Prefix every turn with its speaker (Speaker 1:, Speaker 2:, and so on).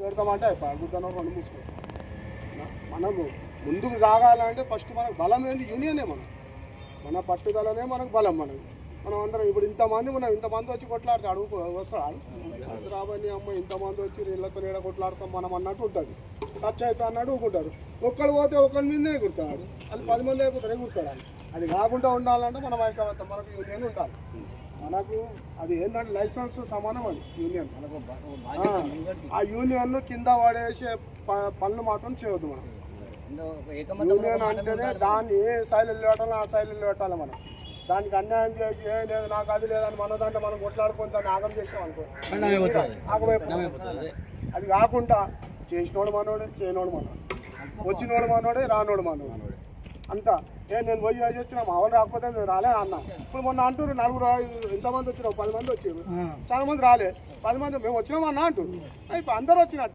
Speaker 1: పెడతామంటే అడుగుతాను రెండు మూసుకో. మనము ముందుకు సాగాలంటే ఫస్ట్ మనకు బలం ఏంది యూనియనే. మన పట్టుదలనే మనకు బలం. మనం అందరం ఇప్పుడు ఇంతమంది వచ్చి కొట్లాడితే అడుగు వస్తాడు రాబోయే అమ్మ ఇంతమంది వచ్చి ఇళ్ళతో నీడ కొట్లాడతాం మనం అన్నట్టు ఉంటుంది. ఖర్చు అవుతా అన్నట్టు ఊరుకుంటారు. ఒక్కడు పోతే ఒకరి మీదనే ఎగురుతాడు, వాళ్ళు 10 మంది అయిపోతారు ఎగురుతారు. అది కాకుండా ఉండాలంటే మనం ఐకమత్యం, మనకు యూనియన్ ఉండాలి. మనకు అది ఏంటంటే లైసెన్స్ సమానం. అది యూనియన్. ఆ యూనియన్ కింద పడేసే పనులు మాత్రం చేయొద్దు. మనం యూనియన్ అంటేనే దాన్ని ఏ శైలిలో పెట్టాలో ఆ శైలిలో పెట్టాలి. మనం దానికి అన్యాయం చేసి ఏ లేదు నాకు అది లేదని మనదంటే మనం కొట్లాడుకొని దాన్ని ఆగం చేసాం అనుకో ఆగమైపోతుంది. అది కాకుండా చేసినోడు మనోడే, చేయనోడు మనోడు, వచ్చినోడు మనోడే, రానోడు మనోడు అంతా. నేను పోయి అది వచ్చినా మా వాళ్ళు రాకపోతే నేను రాలే అన్న. ఇప్పుడు మొన్న అంటారు నలుగురు ఎంతమంది వచ్చినావు, 10 మంది వచ్చారు, చాలా మంది రాలే, 10 మంది మేము వచ్చినామన్నా అంటారు. ఇప్పుడు అందరూ వచ్చినట్టు.